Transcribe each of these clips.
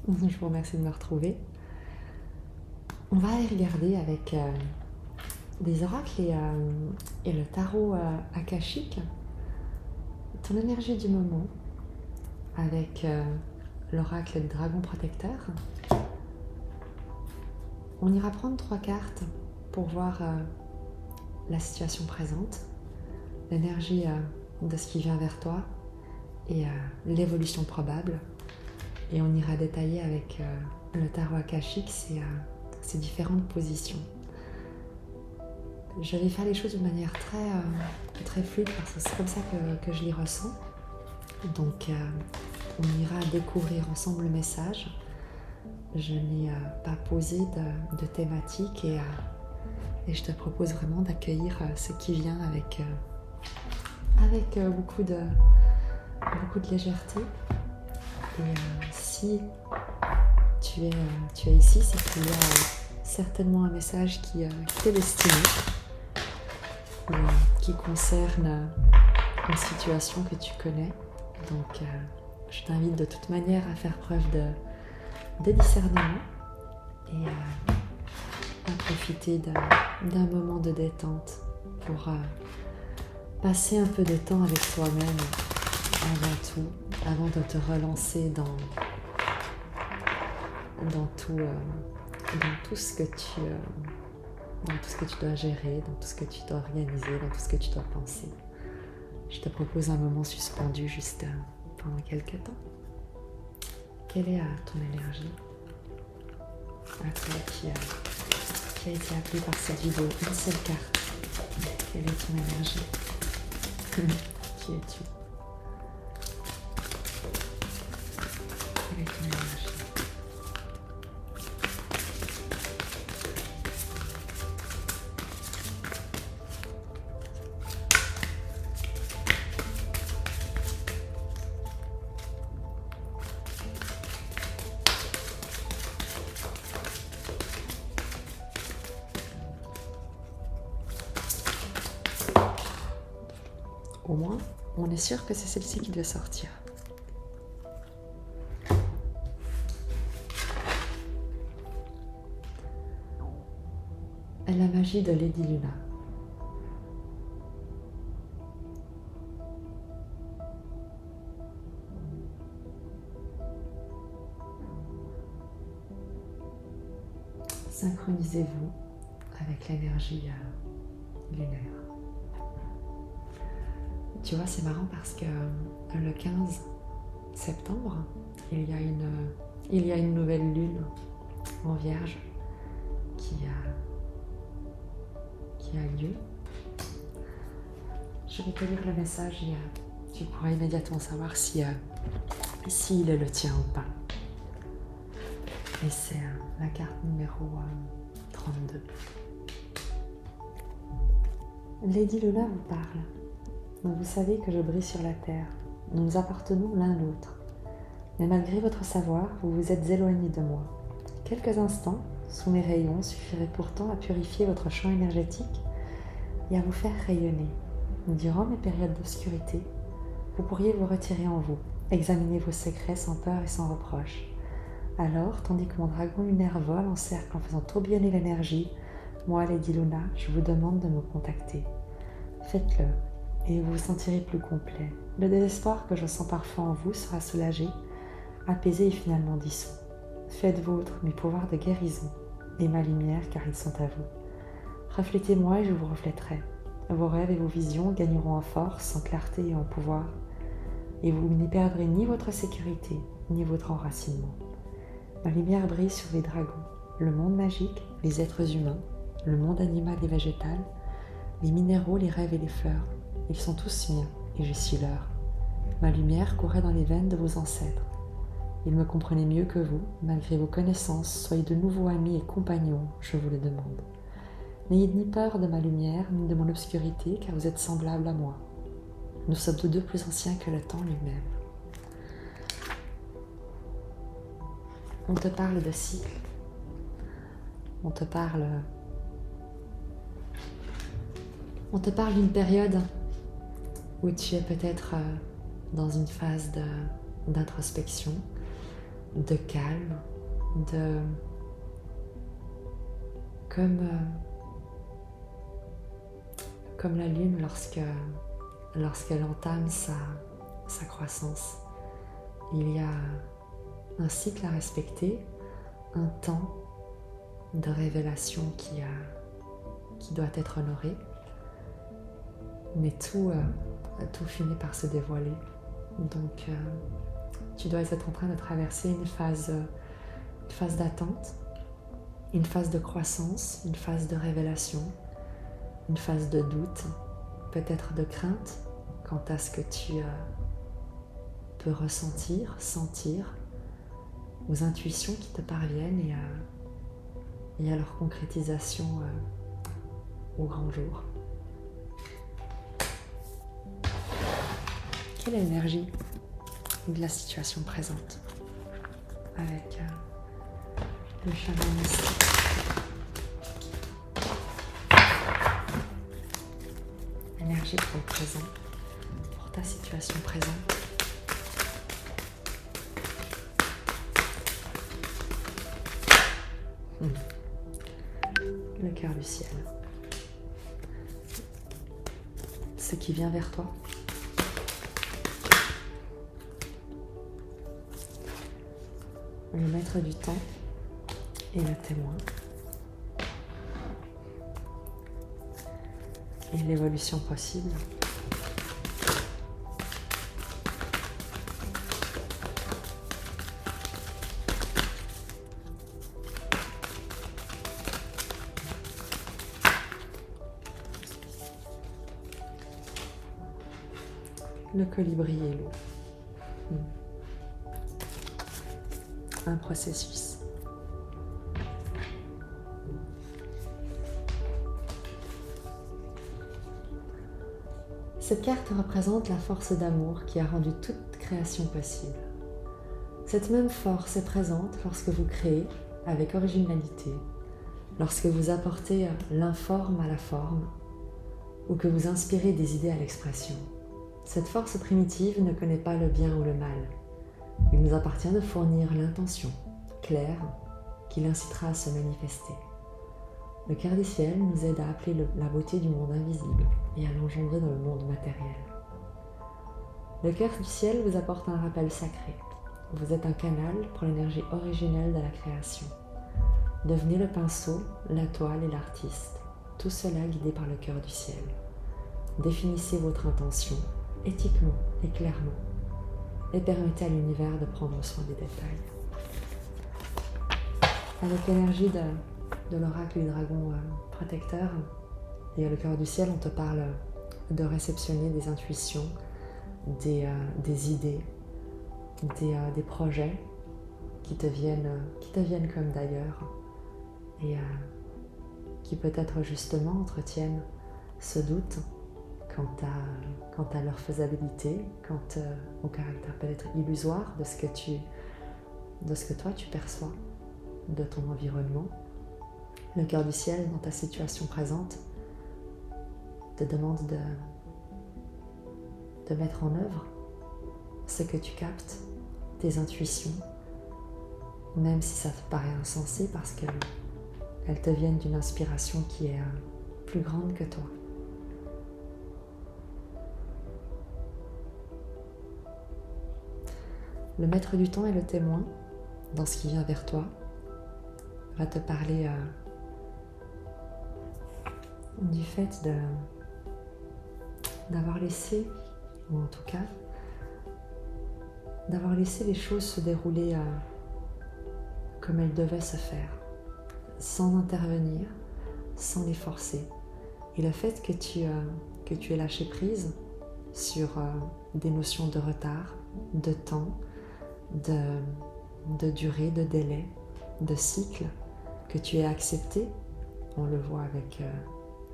Je vous remercie de me retrouver. On va aller regarder avec des oracles et le tarot akashique ton énergie du moment avec l'oracle du dragon protecteur. On ira prendre 3 cartes pour voir la situation présente, l'énergie de ce qui vient vers toi et l'évolution probable. Et on ira détailler avec le tarot akashique ces différentes positions. Je vais faire les choses de manière très fluide parce que c'est comme ça que je les ressens. Donc on ira découvrir ensemble le message. Je n'ai pas posé de thématique et je te propose vraiment d'accueillir ce qui vient avec beaucoup de légèreté. Et si tu es ici, c'est qu'il y a certainement un message qui t'est destiné ou qui concerne une situation que tu connais. Donc je t'invite de toute manière à faire preuve de discernement et à profiter d'un moment de détente pour passer un peu de temps avec toi-même avant de te relancer dans tout ce que tu dois gérer, dans tout ce que tu dois organiser, dans tout ce que tu dois penser. Je te propose un moment suspendu juste pendant quelques temps. Quelle est ton énergie à toi qui a été appelé par cette vidéo? Une seule carte. Quelle est ton énergie? Qui es-tu? Quelle est ton énergie? Au moins, on est sûr que c'est celle-ci qui doit sortir. La magie de Lady Luna. Synchronisez-vous avec l'énergie lunaire. Tu vois, c'est marrant parce que le 15 septembre, il y a une nouvelle lune en Vierge qui a lieu. Je vais te lire le message et tu pourras immédiatement savoir s'il est le tien ou pas. Et c'est la carte numéro 32. Lady Luna vous parle. Vous savez que je brille sur la terre. Nous nous appartenons l'un l'autre. Mais malgré votre savoir, vous vous êtes éloigné de moi. Quelques instants, sous mes rayons, suffiraient pourtant à purifier votre champ énergétique et à vous faire rayonner. Durant mes périodes d'obscurité, vous pourriez vous retirer en vous, examiner vos secrets sans peur et sans reproche. Alors, tandis que mon dragon lunaire vole en cercle en faisant tourbillonner l'énergie, moi, Lady Luna, je vous demande de me contacter. Faites-le. Et vous vous sentirez plus complet. Le désespoir que je sens parfois en vous sera soulagé, apaisé et finalement dissous. Faites vôtre mes pouvoirs de guérison et ma lumière car ils sont à vous. Reflétez-moi et je vous reflèterai. Vos rêves et vos visions gagneront en force, en clarté et en pouvoir, et vous n'y perdrez ni votre sécurité, ni votre enracinement. Ma lumière brille sur les dragons, le monde magique, les êtres humains, le monde animal et végétal, les minéraux, les rêves et les fleurs. Ils sont tous miens, et je suis leur. Ma lumière courait dans les veines de vos ancêtres. Ils me comprenaient mieux que vous, malgré vos connaissances, soyez de nouveaux amis et compagnons, je vous le demande. N'ayez ni peur de ma lumière, ni de mon obscurité, car vous êtes semblables à moi. Nous sommes tous deux plus anciens que le temps lui-même. On te parle de cycle. On te parle d'une période où tu es peut-être dans une phase d'introspection, de calme, de comme la lune lorsqu'elle entame sa croissance. Il y a un cycle à respecter, un temps de révélation qui doit être honoré, mais tout finit par se dévoiler. Donc tu dois être en train de traverser une phase d'attente, une phase de croissance, une phase de révélation, une phase de doute, peut-être de crainte quant à ce que tu peux ressentir, sentir, aux intuitions qui te parviennent et à leur concrétisation au grand jour. Quelle est l'énergie de la situation présente avec le chaman mystique? L'énergie pour le présent, pour ta situation présente. Le cœur du ciel. Ce qui vient vers toi. Le maître du temps et le témoin. Et l'évolution possible. Le colibri et l'eau. Un processus. Cette carte représente la force d'amour qui a rendu toute création possible. Cette même force est présente lorsque vous créez avec originalité, lorsque vous apportez l'informe à la forme ou que vous inspirez des idées à l'expression. Cette force primitive ne connaît pas le bien ou le mal. Il nous appartient de fournir l'intention claire qui l'incitera à se manifester. Le cœur du ciel nous aide à appeler la beauté du monde invisible et à l'engendrer dans le monde matériel. Le cœur du ciel vous apporte un rappel sacré. Vous êtes un canal pour l'énergie originelle de la création. Devenez le pinceau, la toile et l'artiste, tout cela guidé par le cœur du ciel. Définissez votre intention éthiquement et clairement et permettez à l'univers de prendre soin des détails. Avec l'énergie de l'oracle du dragon protecteur et le cœur du ciel, on te parle de réceptionner des intuitions, des idées, des projets qui te viennent comme d'ailleurs et qui peut-être justement entretiennent ce doute quant à leur faisabilité, quant au caractère peut-être illusoire de ce que toi tu perçois de ton environnement. Le cœur du ciel, dans ta situation présente, te demande de mettre en œuvre ce que tu captes, tes intuitions, même si ça te paraît insensé parce qu'elles te viennent d'une inspiration qui est plus grande que toi. Le maître du temps et le témoin, dans ce qui vient vers toi, va te parler du fait d'avoir laissé, ou en tout cas, d'avoir laissé les choses se dérouler comme elles devaient se faire, sans intervenir, sans les forcer. Et le fait que tu aies lâché prise sur des notions de retard, de temps, de durée, de délai, de cycle, que tu aies accepté, on le voit avec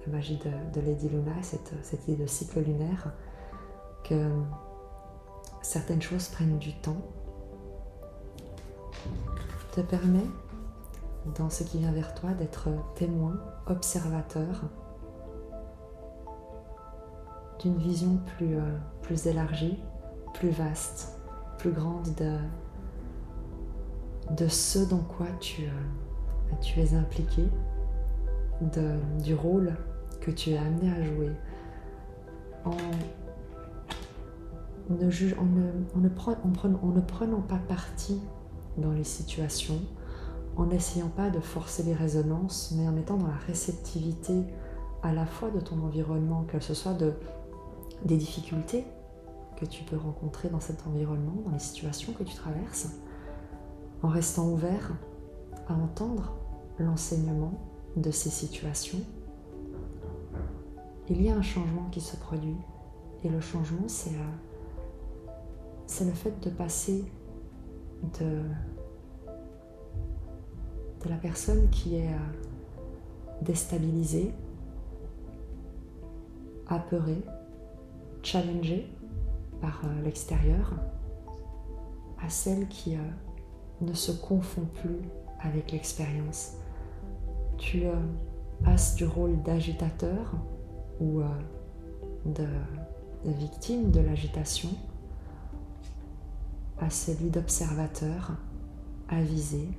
la magie de Lady Luna, cette idée de cycle lunaire, que certaines choses prennent du temps, te permet, dans ce qui vient vers toi, d'être témoin, observateur d'une vision plus élargie, plus vaste, plus grande de ce dans quoi tu es impliqué, du rôle que tu es amené à jouer, en ne prenant pas parti dans les situations, en n'essayant pas de forcer les résonances, mais en étant dans la réceptivité à la fois de ton environnement, que ce soit des difficultés que tu peux rencontrer dans cet environnement, dans les situations que tu traverses, en restant ouvert à entendre l'enseignement de ces situations. Il y a un changement qui se produit, et le changement, c'est le fait de passer de la personne qui est déstabilisée, apeurée, challengée par l'extérieur, à celle qui ne se confond plus avec l'expérience. Tu passes du rôle d'agitateur ou de victime de l'agitation à celui d'observateur, avisé,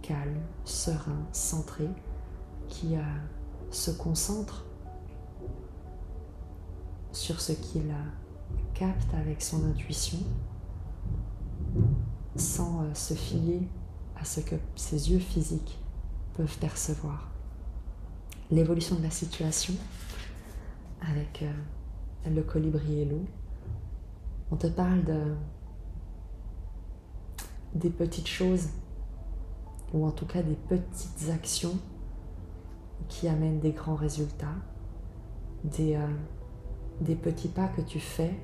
calme, serein, centré, qui se concentre sur ce qu'il capte avec son intuition, sans se fier à ce que ses yeux physiques peuvent percevoir. L'évolution de la situation avec le colibri et l'eau, on te parle des petites choses, ou en tout cas des petites actions qui amènent des grands résultats, des petits pas que tu fais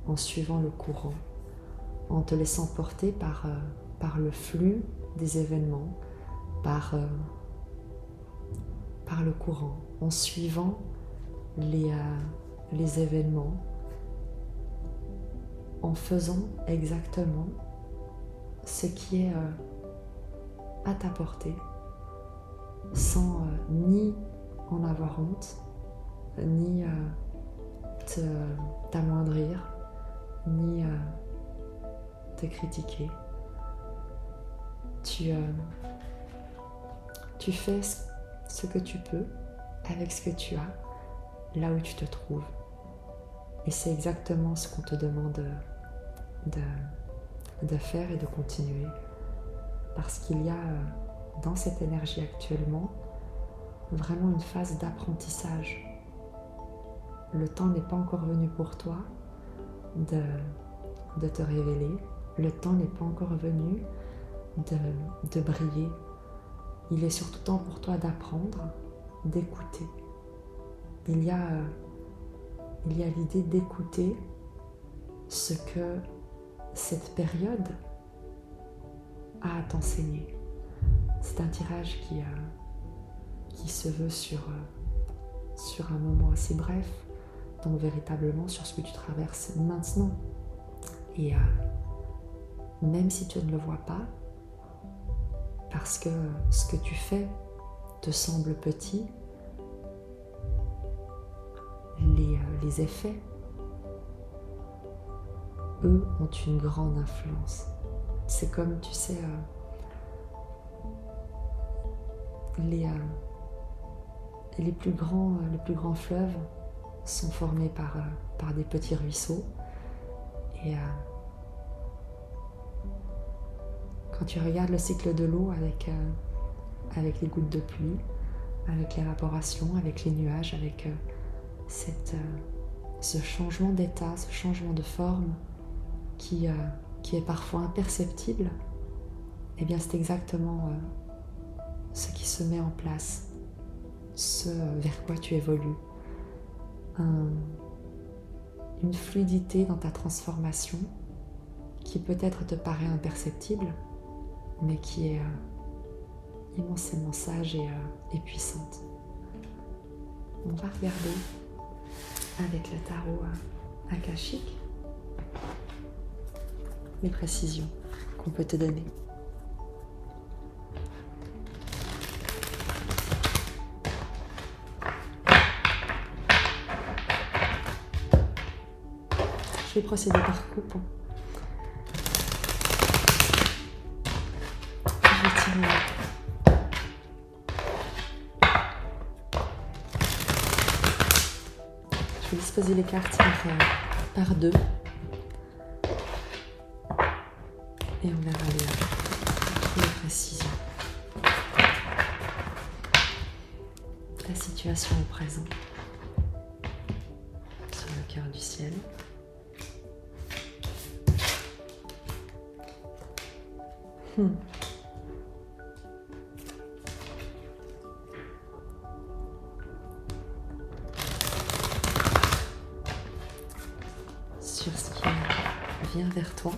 en suivant le courant, en te laissant porter par le flux des événements, par le courant, en suivant les événements, en faisant exactement ce qui est à ta portée, sans ni en avoir honte, ni t'amoindrir, ni te critiquer. Tu fais ce que tu peux avec ce que tu as, là où tu te trouves. Et c'est exactement ce qu'on te demande de faire et de continuer. Parce qu'il y a dans cette énergie actuellement vraiment une phase d'apprentissage. Le temps n'est pas encore venu pour toi de te révéler. Le temps n'est pas encore venu de briller. Il est surtout temps pour toi d'apprendre, d'écouter. Il y a l'idée d'écouter ce que cette période a à t'enseigner. C'est un tirage qui se veut sur un moment assez bref, donc véritablement sur ce que tu traverses maintenant. Et même si tu ne le vois pas, parce que ce que tu fais te semble petit, les effets, eux, ont une grande influence. C'est comme, tu sais, les plus grands fleuves sont formés par des petits ruisseaux. Et quand tu regardes le cycle de l'eau avec les gouttes de pluie, avec l'évaporation, avec les nuages, avec ce changement d'état, ce changement de forme qui est parfois imperceptible, eh bien c'est exactement ce qui se met en place, ce vers quoi tu évolues. Une fluidité dans ta transformation qui peut-être te paraît imperceptible, mais qui est immensément sage et puissante. On va regarder avec le tarot akashique les précisions qu'on peut te donner. Je vais procéder par coupe. étirez-vous. Je vais disposer les cartes par deux. Et on verra les précisions. La situation au présent. Sur le cœur du ciel. Sur ce qui vient vers toi.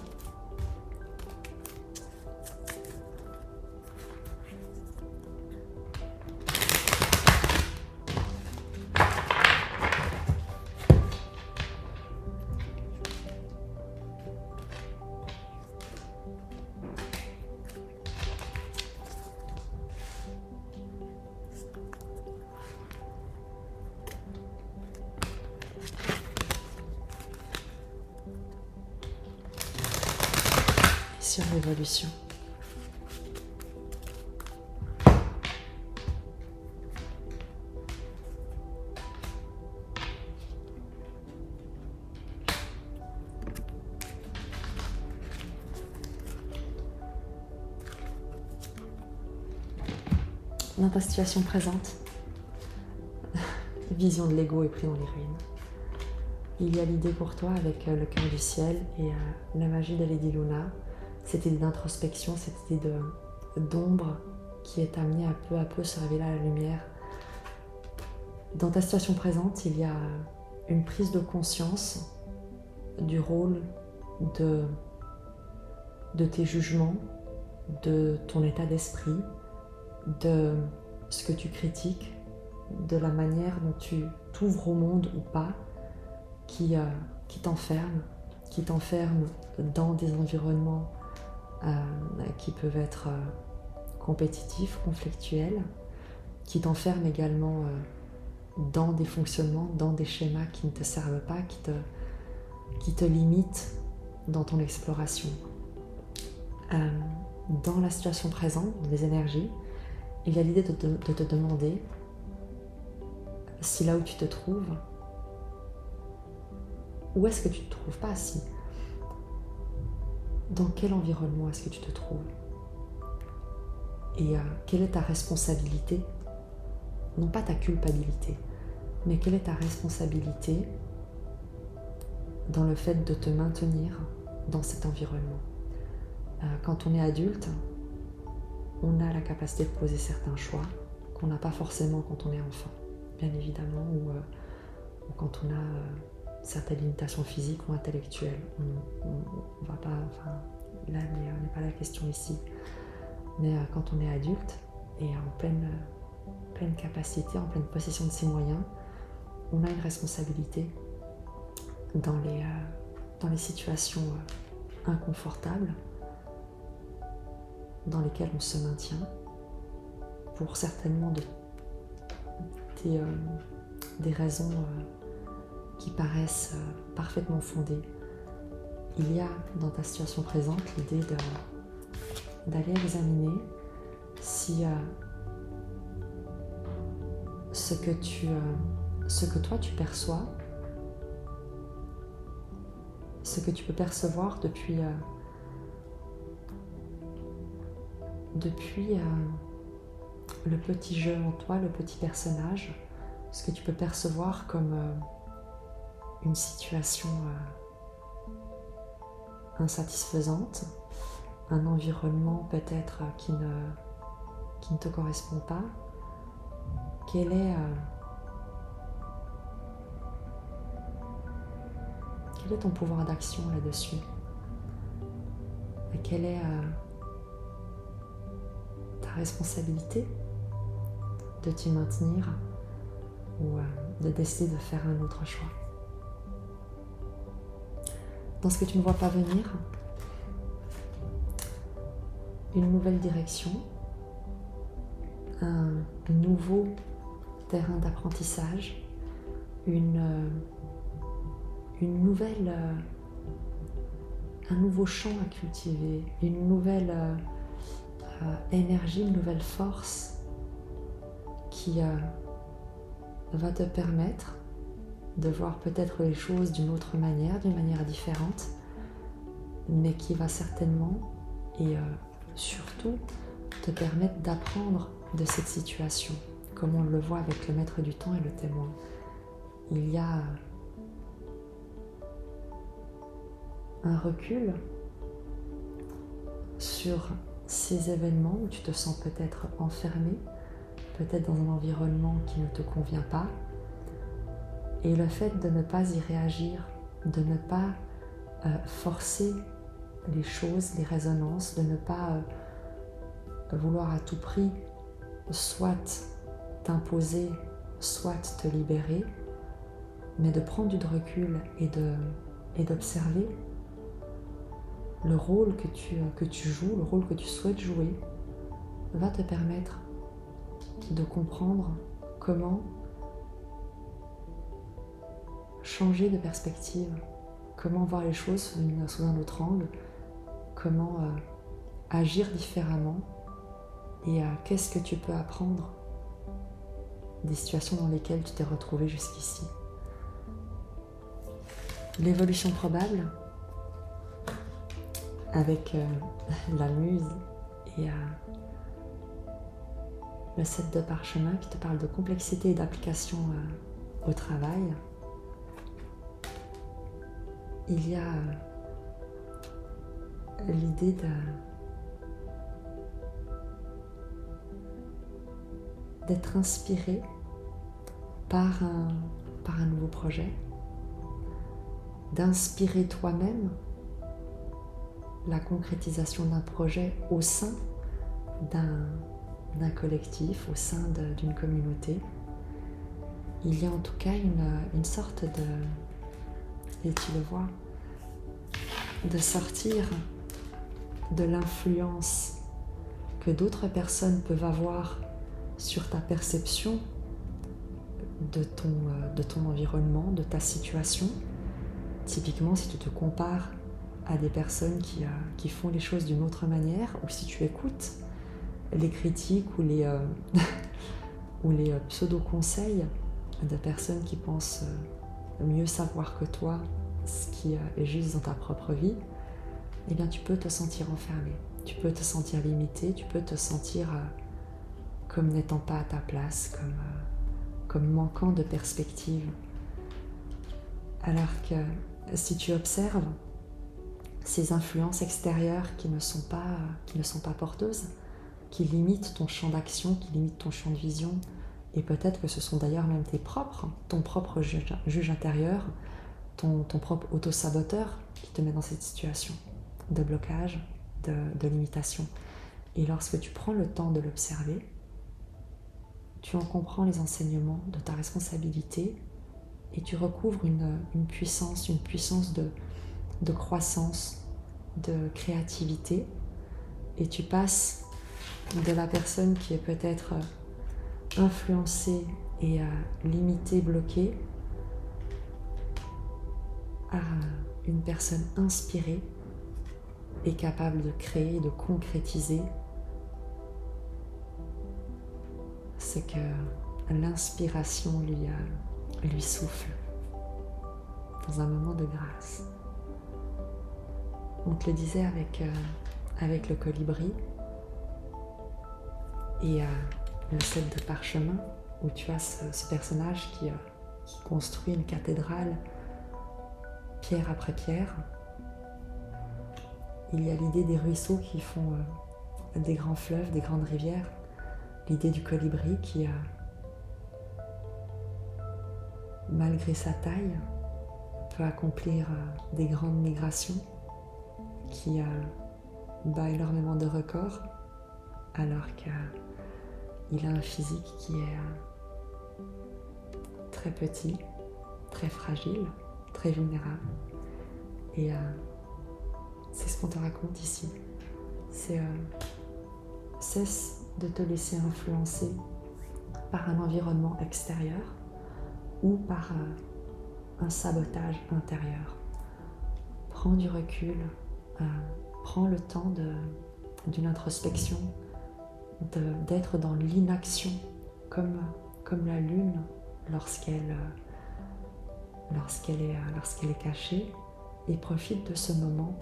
Sur l'évolution. Dans ta situation présente, vision de l'ego est prise dans les ruines. Il y a l'idée pour toi avec le cœur du ciel et la magie de Lady Luna, cette idée d'introspection, cette idée d'ombre qui est amenée à peu se révéler à la lumière. Dans ta situation présente, il y a une prise de conscience du rôle de tes jugements, de ton état d'esprit, de ce que tu critiques, de la manière dont tu t'ouvres au monde ou pas, qui t'enferme dans des environnements qui peuvent être compétitifs, conflictuels, qui t'enferment également dans des fonctionnements, dans des schémas qui ne te servent pas, qui te limitent dans ton exploration. Dans la situation présente, dans les énergies, il y a l'idée de te demander si là où tu te trouves, où est-ce que tu te trouves pas, si dans quel environnement est-ce que tu te trouves et quelle est ta responsabilité, non pas ta culpabilité, mais quelle est ta responsabilité dans le fait de te maintenir dans cet environnement. Quand on est adulte, on a la capacité de poser certains choix qu'on n'a pas forcément quand on est enfant, bien évidemment, ou quand on a certaines limitations physiques ou intellectuelles. On va pas, enfin, là n'est pas la question ici. Mais quand on est adulte et en pleine capacité, en pleine possession de ses moyens, on a une responsabilité dans les situations inconfortables dans lesquelles on se maintient pour certainement des raisons qui paraissent parfaitement fondées. Il y a dans ta situation présente l'idée d'aller examiner si ce que toi tu perçois, ce que tu peux percevoir depuis le petit jeu en toi, le petit personnage, ce que tu peux percevoir comme une situation insatisfaisante, un environnement peut-être qui ne te correspond pas. Quel est ton pouvoir d'action là-dessus? Et quelle est ta responsabilité de t'y maintenir ou de décider de faire un autre choix? Dans ce que tu ne vois pas venir, une nouvelle direction, un nouveau terrain d'apprentissage, un nouveau champ à cultiver, une nouvelle énergie, une nouvelle force qui va te permettre de voir peut-être les choses d'une autre manière, d'une manière différente, mais qui va certainement et surtout te permettre d'apprendre de cette situation, comme on le voit avec le maître du temps et le témoin. Il y a un recul sur ces événements où tu te sens peut-être enfermé, peut-être dans un environnement qui ne te convient pas, et le fait de ne pas y réagir, de ne pas forcer les choses, les résonances, de ne pas vouloir à tout prix soit t'imposer, soit te libérer, mais de prendre du recul et d'observer le rôle que tu joues, le rôle que tu souhaites jouer, va te permettre de comprendre comment changer de perspective, comment voir les choses sous un autre angle, comment agir différemment et qu'est-ce que tu peux apprendre des situations dans lesquelles tu t'es retrouvé jusqu'ici. L'évolution probable avec la muse et le 7 de parchemin qui te parle de complexité et d'application au travail. Il y a l'idée d'être inspiré par un nouveau projet, d'inspirer toi-même la concrétisation d'un projet au sein d'un collectif, au sein d'une communauté. Il y a en tout cas une sorte et tu le vois, de sortir de l'influence que d'autres personnes peuvent avoir sur ta perception de ton environnement, de ta situation. Typiquement, si tu te compares à des personnes qui font les choses d'une autre manière, ou si tu écoutes les critiques ou les pseudo-conseils de personnes qui pensent mieux savoir que toi ce qui est juste dans ta propre vie, eh bien tu peux te sentir enfermé, tu peux te sentir limité, tu peux te sentir comme n'étant pas à ta place, comme manquant de perspective. Alors que si tu observes ces influences extérieures qui ne sont pas porteuses, qui limitent ton champ d'action, qui limitent ton champ de vision, et peut-être que ce sont d'ailleurs même ton propre juge intérieur, ton propre auto-saboteur qui te met dans cette situation de blocage, de limitation. Et lorsque tu prends le temps de l'observer, tu en comprends les enseignements de ta responsabilité et tu recouvres une puissance de croissance, de créativité, et tu passes de la personne qui est peut-être influencée et limitée, bloquée, à une personne inspirée et capable de créer, de concrétiser ce que l'inspiration lui souffle dans un moment de grâce. On te le disait avec le colibri et le 7 de parchemin, où tu as ce personnage qui construit une cathédrale pierre après pierre. Il y a l'idée des ruisseaux qui font des grands fleuves, des grandes rivières. L'idée du colibri qui, malgré sa taille, peut accomplir des grandes migrations, qui bat énormément de records, alors qu'il a un physique qui est très petit, très fragile, très vulnérable. Et c'est ce qu'on te raconte ici. C'est cesse de te laisser influencer par un environnement extérieur ou par un sabotage intérieur. Prends du recul, prends le temps d'une introspection, d'être dans l'inaction, comme la lune lorsqu'elle est cachée, et profite de ce moment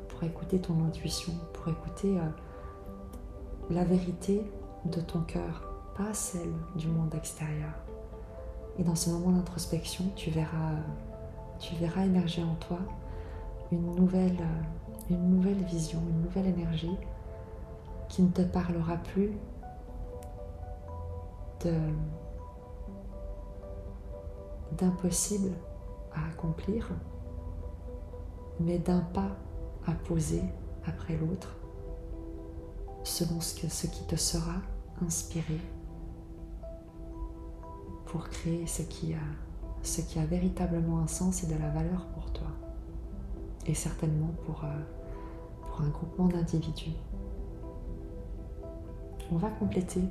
pour écouter ton intuition, pour écouter la vérité de ton cœur, pas celle du monde extérieur. Et dans ce moment d'introspection, tu verras émerger en toi une nouvelle vision, une nouvelle énergie qui ne te parlera plus d'impossible à accomplir, mais d'un pas à poser après l'autre, selon ce qui te sera inspiré pour créer ce qui a véritablement un sens et de la valeur pour toi, et certainement pour un groupement d'individus. On va compléter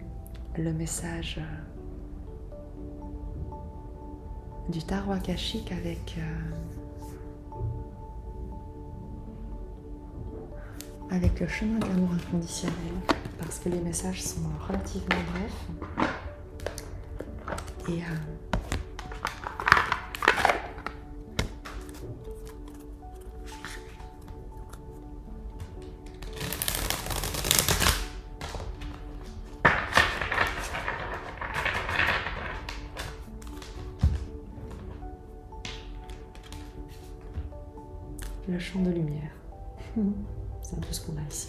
le message du tarot akashique avec le chemin de l'amour inconditionnel, parce que les messages sont relativement brefs et le champ de lumière. C'est un peu ce qu'on a ici.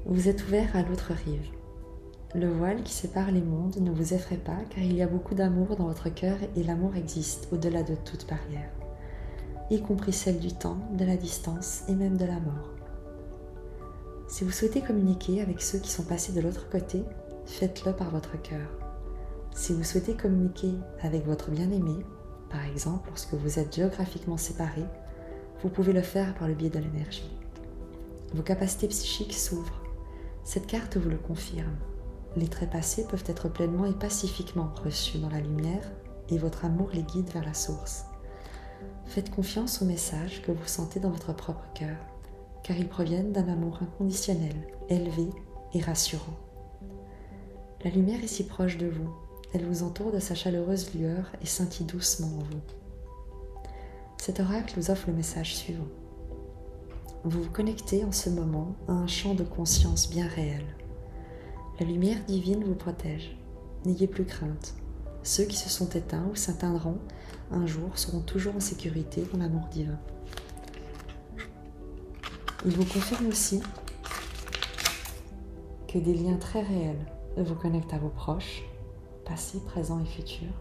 Vous êtes ouvert à l'autre rive. Le voile qui sépare les mondes ne vous effraie pas, car il y a beaucoup d'amour dans votre cœur et l'amour existe au-delà de toute barrière, y compris celle du temps, de la distance et même de la mort. Si vous souhaitez communiquer avec ceux qui sont passés de l'autre côté, faites-le par votre cœur. Si vous souhaitez communiquer avec votre bien-aimé, par exemple lorsque vous êtes géographiquement séparés, vous pouvez le faire par le biais de l'énergie. Vos capacités psychiques s'ouvrent. Cette carte vous le confirme. Les traits passés peuvent être pleinement et pacifiquement reçus dans la lumière et votre amour les guide vers la source. Faites confiance aux messages que vous sentez dans votre propre cœur, car ils proviennent d'un amour inconditionnel, élevé et rassurant. La lumière est si proche de vous, elle vous entoure de sa chaleureuse lueur et scintille doucement en vous. Cet oracle vous offre le message suivant. Vous vous connectez en ce moment à un champ de conscience bien réel. La lumière divine vous protège. N'ayez plus crainte. Ceux qui se sont éteints ou s'éteindront un jour seront toujours en sécurité dans l'amour divin. Il vous confirme aussi que des liens très réels vous connectent à vos proches, passés, présents et futurs,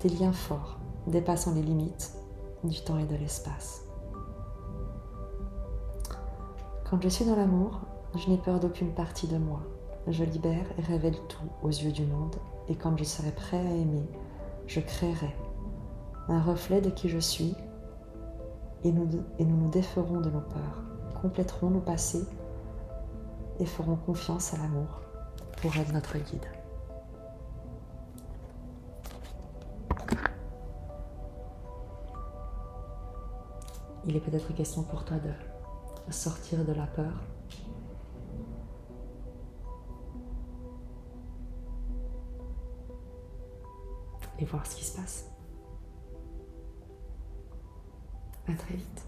des liens forts dépassant les limites du temps et de l'espace. Quand je suis dans l'amour, je n'ai peur d'aucune partie de moi. Je libère et révèle tout aux yeux du monde, et quand je serai prêt à aimer, je créerai un reflet de qui je suis, et nous nous déferons de nos peurs, compléterons nos passés et ferons confiance à l'amour pour être notre guide. Il est peut-être question pour toi de sortir de la peur. Et voir ce qui se passe. À très vite.